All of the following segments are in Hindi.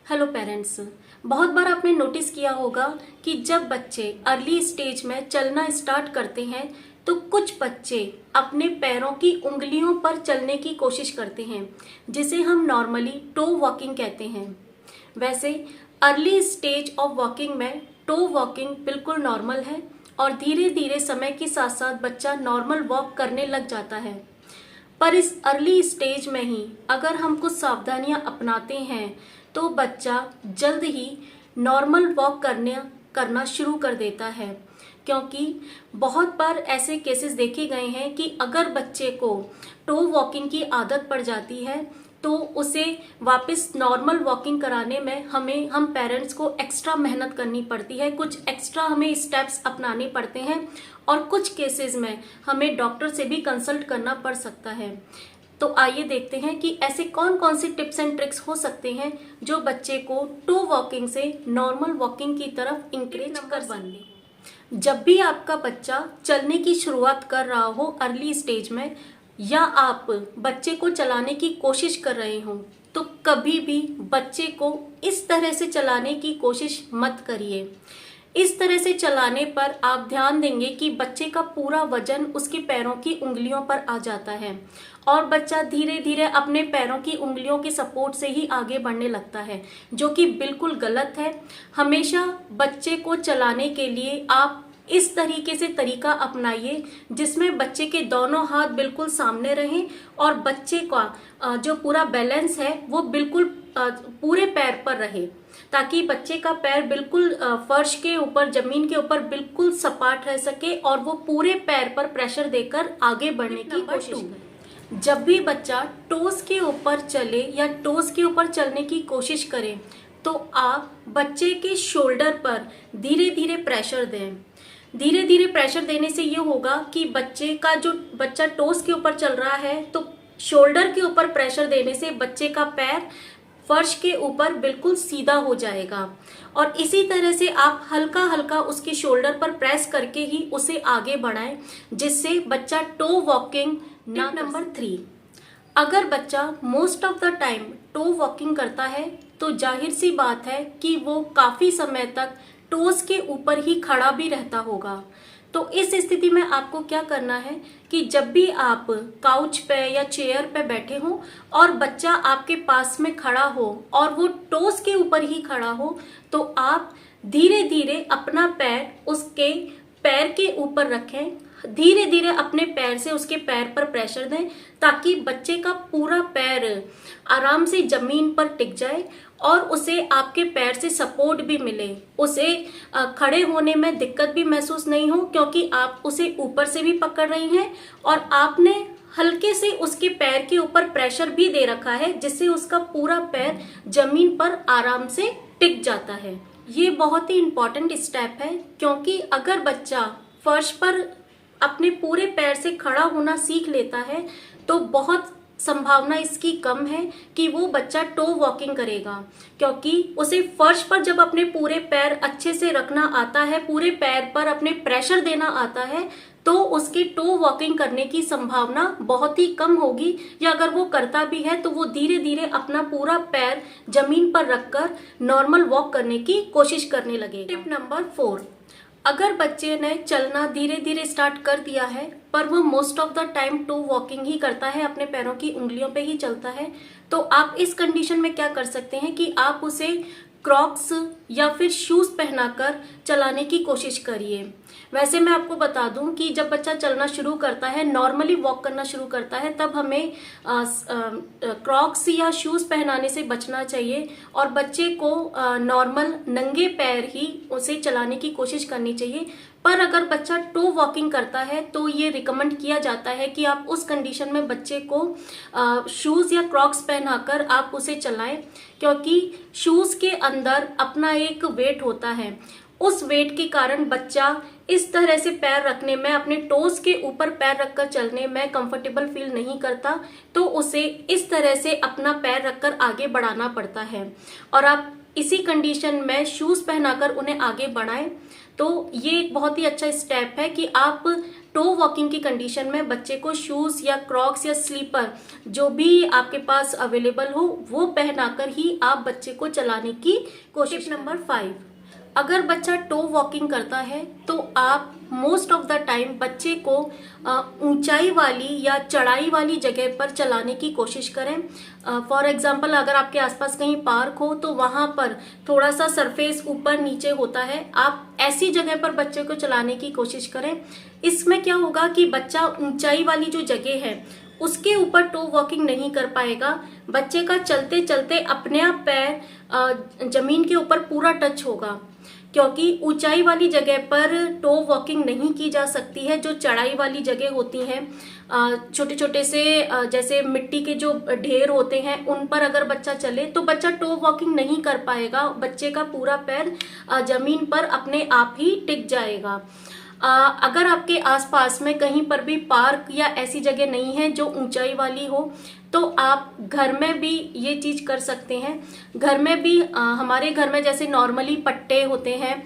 Hello parents. बहुत बार आपने नोटिस किया होगा कि जब बच्चे अर्ली स्टेज में चलना स्टार्ट करते हैं तो कुछ बच्चे अपने पैरों की उंगलियों पर चलने की कोशिश करते हैं, जिसे हम नॉर्मली टो वॉकिंग कहते हैं। वैसे अर्ली स्टेज ऑफ वॉकिंग में टो वॉकिंग बिल्कुल नॉर्मल है और धीरे धीरे समय के साथ साथ बच्चा नॉर्मल वॉक करने लग जाता है। पर इस अर्ली स्टेज में ही अगर हम कुछ सावधानियां अपनाते हैं तो बच्चा जल्द ही नॉर्मल वॉक करना शुरू कर देता है, क्योंकि बहुत बार ऐसे केसेस देखे गए हैं कि अगर बच्चे को टो वॉकिंग की आदत पड़ जाती है तो उसे वापस नॉर्मल वॉकिंग कराने में हम पेरेंट्स को एक्स्ट्रा मेहनत करनी पड़ती है, कुछ एक्स्ट्रा हमें स्टेप्स अपनाने पड़ते हैं और कुछ केसेस में हमें डॉक्टर से भी कंसल्ट करना पड़ सकता है। तो आइए देखते हैं कि ऐसे कौन कौन से टिप्स एंड ट्रिक्स हो सकते हैं जो बच्चे को टो वॉकिंग से नॉर्मल वॉकिंग की तरफ इंकरेज कर बने। जब भी आपका बच्चा चलने की शुरुआत कर रहा हो अर्ली स्टेज में, या आप बच्चे को चलाने की कोशिश कर रहे हो, तो कभी भी बच्चे को इस तरह से चलाने की कोशिश मत करिए। इस तरह से चलाने पर आप ध्यान देंगे कि बच्चे का पूरा वजन उसके पैरों की उंगलियों पर आ जाता है और बच्चा धीरे धीरे अपने पैरों की उंगलियों के सपोर्ट से ही आगे बढ़ने लगता है, जो कि बिल्कुल गलत है। हमेशा बच्चे को चलाने के लिए आप इस तरीके से तरीका अपनाइए जिसमें बच्चे के दोनों हाथ बिल्कुल सामने रहें और बच्चे का जो पूरा बैलेंस है वो बिल्कुल पूरे पैर पर रहे, ताकि बच्चे का पैर बिल्कुल फर्श के ऊपर, जमीन के ऊपर बिल्कुल सपाट रह सके और वो पूरे पैर पर प्रेशर देकर आगे बढ़ने की कोशिश करे। जब भी बच्चा टोस के ऊपर चले या टोस के ऊपर चलने की कोशिश करे तो आप बच्चे के शोल्डर पर धीरे धीरे प्रेशर दें। धीरे धीरे प्रेशर देने से ये होगा कि बच्चा टोस के ऊपर चल रहा है तो शोल्डर के ऊपर प्रेशर देने से बच्चे का पैर फर्श के ऊपर बिल्कुल सीधा हो जाएगा और इसी तरह से आप हल्का हल्का उसके शोल्डर पर प्रेस करके ही उसे आगे बढ़ाएं, जिससे बच्चा टो वॉकिंग ना। नंबर 3, अगर बच्चा most of the time toe walking करता है तो जाहिर सी बात है कि वो काफी समय तक टोस के ऊपर ही खड़ा भी रहता होगा। तो इस स्थिति में आपको क्या करना है कि जब भी आप काउच पे या चेयर पे बैठे हो और बच्चा आपके पास में खड़ा हो और वो टोस के ऊपर ही खड़ा हो, तो आप धीरे धीरे अपना पैर उसके पैर के ऊपर रखें, धीरे धीरे अपने पैर से उसके पैर पर प्रेशर दें ताकि बच्चे का पूरा पैर आराम से जमीन पर टिक जाए और उसे आपके पैर से सपोर्ट भी मिले, उसे खड़े होने में दिक्कत भी महसूस नहीं हो, क्योंकि आप उसे ऊपर से भी पकड़ रही हैं और आपने हल्के से उसके पैर के ऊपर प्रेशर भी दे रखा है, जिससे उसका पूरा पैर जमीन पर आराम से टिक जाता है। ये बहुत ही इम्पोर्टेंट स्टेप है, क्योंकि अगर बच्चा फर्श पर अपने पूरे पैर से खड़ा होना सीख लेता है तो बहुत संभावना इसकी कम है कि वो बच्चा टो वॉकिंग करेगा, क्योंकि उसे फर्श पर जब अपने पूरे पैर अच्छे से रखना आता है, पूरे पैर पर अपने प्रेशर देना आता है, तो उसके टो वॉकिंग करने की संभावना बहुत ही कम होगी, या अगर वो करता भी है तो वो धीरे धीरे अपना पूरा पैर जमीन पर रखकर नॉर्मल वॉक करने की कोशिश करने लगेगा। टिप नंबर 4, अगर बच्चे ने चलना धीरे धीरे स्टार्ट कर दिया है पर वो most of the time toe walking ही करता है, अपने पैरों की उंगलियों पे ही चलता है, तो आप इस कंडीशन में क्या कर सकते हैं कि आप उसे क्रॉक्स या फिर शूज पहनाकर चलाने की कोशिश करिए। वैसे मैं आपको बता दूं कि जब बच्चा चलना शुरू करता है, नॉर्मली वॉक करना शुरू करता है, तब हमें क्रॉक्स या शूज पहनाने से बचना चाहिए और बच्चे को नॉर्मल नंगे पैर ही उसे चलाने की कोशिश करनी चाहिए। पर अगर बच्चा टो वॉकिंग करता है तो ये रिकमेंड किया जाता है कि आप उस कंडीशन में बच्चे को शूज या क्रॉक्स पहनाकर आप उसे चलाएं, क्योंकि शूज के अंदर अपना एक वेट होता है। उस वेट के कारण बच्चा इस तरह से पैर रखने में, अपने टोस के ऊपर पैर रखकर चलने में कंफर्टेबल फील नहीं करता, तो उसे इस तरह से अपना पैर रखकर आगे बढ़ाना पड़ता है और आप इसी कंडीशन में शूज पहनाकर उन्हें आगे बढ़ाएं। तो ये एक बहुत ही अच्छा स्टेप है कि आप टो वॉकिंग की कंडीशन में बच्चे को शूज या क्रॉक्स या स्लीपर जो भी आपके पास अवेलेबल हो वो पहनाकर ही आप बच्चे को चलाने की कोशिश। नंबर 5, अगर बच्चा टो वॉकिंग करता है तो आप मोस्ट ऑफ द टाइम बच्चे को ऊंचाई वाली या चढ़ाई वाली जगह पर चलाने की कोशिश करें। फॉर एग्जांपल, अगर आपके आसपास कहीं पार्क हो तो वहां पर थोड़ा सा सरफेस ऊपर नीचे होता है, आप ऐसी जगह पर बच्चे को चलाने की कोशिश करें। इसमें क्या होगा कि बच्चा ऊंचाई वाली जो जगह है उसके ऊपर टो वॉकिंग नहीं कर पाएगा। बच्चे का चलते चलते अपने आप पैर जमीन के ऊपर पूरा टच होगा, क्योंकि ऊंचाई वाली जगह पर टो वॉकिंग नहीं की जा सकती है। जो चढ़ाई वाली जगह होती हैं, छोटे छोटे से जैसे मिट्टी के जो ढेर होते हैं उन पर अगर बच्चा चले तो बच्चा टो वॉकिंग नहीं कर पाएगा, बच्चे का पूरा पैर जमीन पर अपने आप ही टिक जाएगा। अगर आपके आसपास में कहीं पर भी पार्क या ऐसी जगह नहीं है जो ऊंचाई वाली हो तो आप घर में भी ये चीज कर सकते हैं। घर में भी हमारे घर में जैसे नॉर्मली पट्टे होते हैं,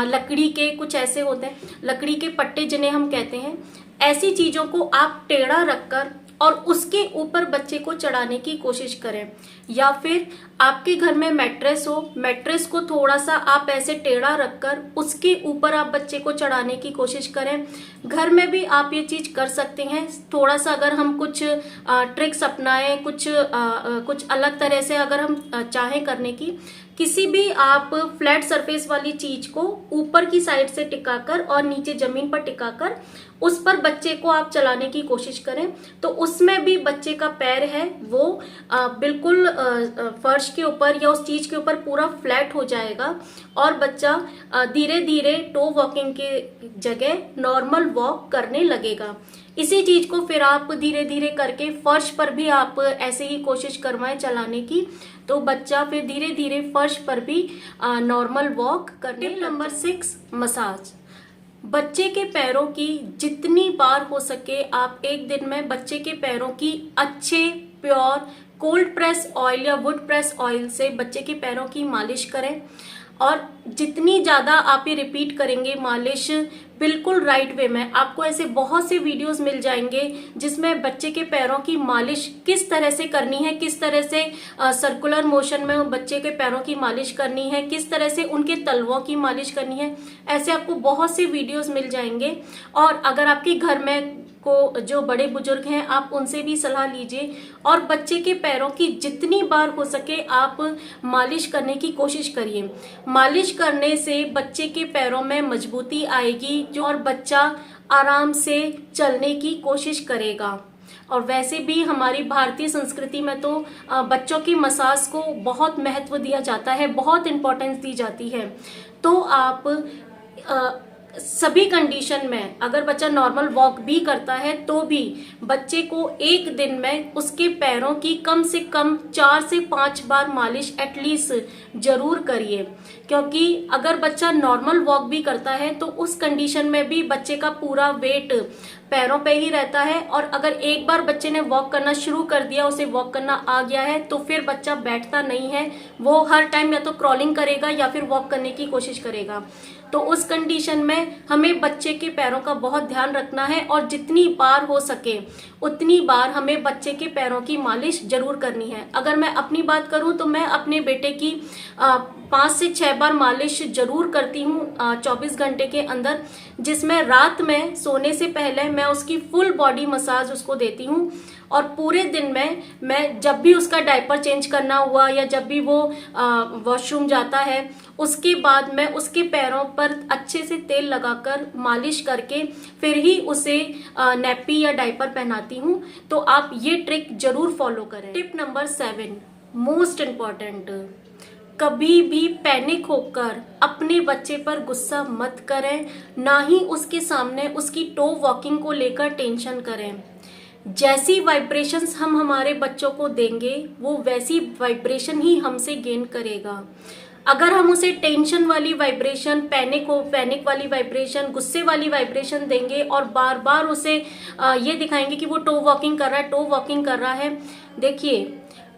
लकड़ी के कुछ ऐसे होते हैं, लकड़ी के पट्टे जिन्हें हम कहते हैं, ऐसी चीजों को आप टेढ़ा रखकर और उसके ऊपर बच्चे को चढ़ाने की कोशिश करें। या फिर आपके घर में मैट्रेस हो, मैट्रेस को थोड़ा सा आप ऐसे टेढ़ा रखकर उसके ऊपर आप बच्चे को चढ़ाने की कोशिश करें। घर में भी आप ये चीज कर सकते हैं। थोड़ा सा अगर हम कुछ ट्रिक्स अपनाएं, कुछ अलग तरह से अगर हम चाहें करने की, किसी भी आप फ्लैट सरफेस वाली चीज को ऊपर की साइड से टिकाकर और नीचे जमीन पर टिकाकर उस पर बच्चे को आप चलाने की कोशिश करें, तो उसमें भी बच्चे का पैर है वो बिल्कुल फर्श के ऊपर या उस चीज के ऊपर पूरा फ्लैट हो जाएगा और बच्चा धीरे धीरे टो वॉकिंग की जगह नॉर्मल वॉक करने लगेगा। इसी चीज को फिर आप धीरे धीरे करके फर्श पर भी आप ऐसे ही कोशिश करवाएं चलाने की, तो बच्चा फिर धीरे धीरे फर्श पर भी नॉर्मल वॉक करने। Tip number 6, massage. बच्चे के पैरों की जितनी बार हो सके आप एक दिन में बच्चे के पैरों की अच्छे प्योर कोल्ड प्रेस ऑयल या वुड प्रेस ऑयल से बच्चे के पैरों की मालिश करें। और जितनी ज्यादा आप ये रिपीट करेंगे मालिश बिल्कुल राइट वे में, आपको ऐसे बहुत से वीडियोस मिल जाएंगे जिसमें बच्चे के पैरों की मालिश किस तरह से करनी है, किस तरह से सर्कुलर मोशन में बच्चे के पैरों की मालिश करनी है, किस तरह से उनके तलवों की मालिश करनी है। ऐसे आपको बहुत से वीडियोस मिल जाएंगे। और अगर आपके घर में को जो बड़े बुजुर्ग हैं आप उनसे भी सलाह लीजिए और बच्चे के पैरों की जितनी बार हो सके आप मालिश करने की कोशिश करिए। मालिश करने से बच्चे के पैरों में मजबूती आएगी जो और बच्चा आराम से चलने की कोशिश करेगा। और वैसे भी हमारी भारतीय संस्कृति में तो बच्चों की मसाज को बहुत महत्व दिया जाता है, बहुत इम्पोर्टेंस दी जाती है। तो आप सभी कंडीशन में अगर बच्चा नॉर्मल वॉक भी करता है तो भी बच्चे को एक दिन में उसके पैरों की कम से कम 4 से 5 बार मालिश एटलीस्ट जरूर करिए। क्योंकि अगर बच्चा नॉर्मल वॉक भी करता है तो उस कंडीशन में भी बच्चे का पूरा वेट पैरों पे ही रहता है। और अगर एक बार बच्चे ने वॉक करना शुरू कर दिया, उसे वॉक करना आ गया है, तो फिर बच्चा बैठता नहीं है, वो हर टाइम या तो क्रॉलिंग करेगा या फिर वॉक करने की कोशिश करेगा। तो उस कंडीशन में हमें बच्चे के पैरों का बहुत ध्यान रखना है और जितनी बार हो सके उतनी बार हमें बच्चे के पैरों की मालिश जरूर करनी है। अगर मैं अपनी बात करूं तो मैं अपने बेटे की 5 से 6 बार मालिश जरूर करती हूँ 24 घंटे के अंदर, जिसमें रात में सोने से पहले मैं उसकी फुल बॉडी मसाज उसको देती हूँ। और पूरे दिन में मैं जब भी उसका डायपर चेंज करना हुआ या जब भी वो वॉशरूम जाता है उसके बाद मैं उसके पैरों पर अच्छे से तेल लगाकर मालिश करके फिर ही उसे नैपी या डायपर पहनाती हूँ। तो आप ये ट्रिक जरूर फॉलो करें। टिप नंबर 7, मोस्ट इम्पॉर्टेंट, कभी भी पैनिक होकर अपने बच्चे पर गुस्सा मत करें, ना ही उसके सामने उसकी टो वॉकिंग को लेकर टेंशन करें। जैसी वाइब्रेशंस हम हमारे बच्चों को देंगे वो वैसी वाइब्रेशन ही हमसे गेन करेगा। अगर हम उसे टेंशन वाली वाइब्रेशन, पैनिक वाली वाइब्रेशन, गुस्से वाली वाइब्रेशन देंगे और बार बार उसे ये दिखाएंगे कि वो टो वॉकिंग कर रहा है, देखिए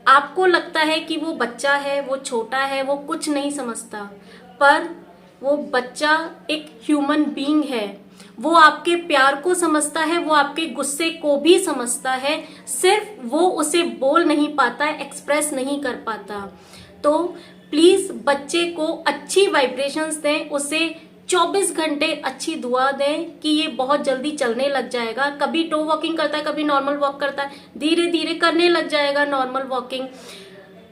आपको लगता है कि वो बच्चा है, वो छोटा है, वो कुछ नहीं समझता, पर वो बच्चा एक ह्यूमन बीइंग है। वो आपके प्यार को समझता है, वो आपके गुस्से को भी समझता है, सिर्फ वो उसे बोल नहीं पाता, एक्सप्रेस नहीं कर पाता। तो प्लीज बच्चे को अच्छी वाइब्रेशंस दें, उसे 24 घंटे अच्छी दुआ दें कि ये बहुत जल्दी चलने लग जाएगा। कभी टो वॉकिंग करता है, कभी नॉर्मल वॉक करता है, धीरे धीरे करने लग जाएगा नॉर्मल वॉकिंग।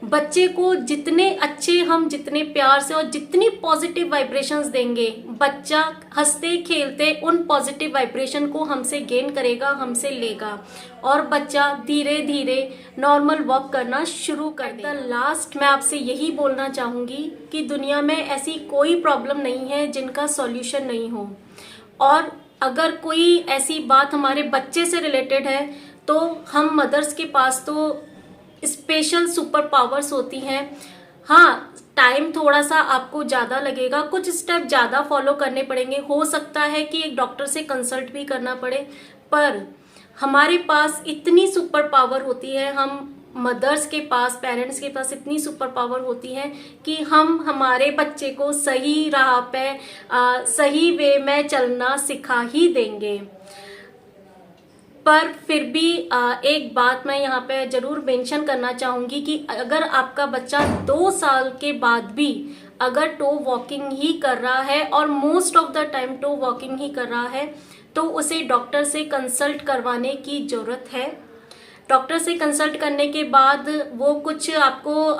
बच्चे को जितने अच्छे हम जितने प्यार से और जितनी पॉजिटिव वाइब्रेशंस देंगे, बच्चा हंसते खेलते उन पॉजिटिव वाइब्रेशन को हमसे गेन करेगा, हमसे लेगा और बच्चा धीरे धीरे नॉर्मल वॉक करना शुरू कर देगा। लास्ट मैं आपसे यही बोलना चाहूंगी कि दुनिया में ऐसी कोई प्रॉब्लम नहीं है जिनका सॉल्यूशन नहीं हो, और अगर कोई ऐसी बात हमारे बच्चे से रिलेटेड है तो हम मदर्स के पास तो स्पेशल सुपर पावर्स होती हैं। हाँ, टाइम थोड़ा सा आपको ज़्यादा लगेगा, कुछ स्टेप ज़्यादा फॉलो करने पड़ेंगे, हो सकता है कि एक डॉक्टर से कंसल्ट भी करना पड़े, पर हमारे पास इतनी सुपर पावर होती है, हम मदर्स के पास, पेरेंट्स के पास इतनी सुपर पावर होती है कि हम हमारे बच्चे को सही राह पे सही वे में चलना सिखा ही देंगे। पर फिर भी एक बात मैं यहाँ पे जरूर मेंशन करना चाहूंगी कि अगर आपका बच्चा 2 साल के बाद भी अगर टो वॉकिंग ही कर रहा है और most of the time toe walking ही कर रहा है, तो उसे डॉक्टर से कंसल्ट करवाने की जरूरत है। डॉक्टर से कंसल्ट करने के बाद वो कुछ आपको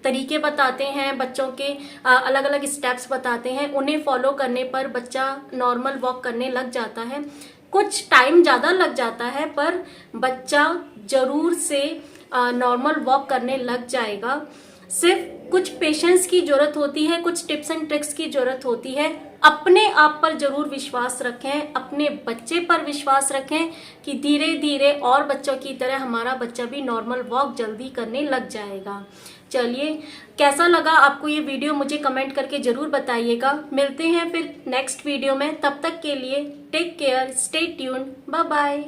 तरीके बताते हैं, बच्चों के अलग अलग स्टेप्स बताते हैं, उन्हें फॉलो करने पर बच्चा नॉर्मल वॉक करने लग जाता है। कुछ टाइम ज़्यादा लग जाता है, पर बच्चा जरूर से नॉर्मल वॉक करने लग जाएगा। सिर्फ कुछ पेशेंस की जरूरत होती है, कुछ टिप्स एंड ट्रिक्स की जरूरत होती है। अपने आप पर जरूर विश्वास रखें, अपने बच्चे पर विश्वास रखें कि धीरे धीरे और बच्चों की तरह हमारा बच्चा भी नॉर्मल वॉक जल्दी करने लग जाएगा। चलिए, कैसा लगा आपको ये वीडियो मुझे कमेंट करके जरूर बताइएगा। मिलते हैं फिर नेक्स्ट वीडियो में, तब तक के लिए take care, stay tuned, bye bye.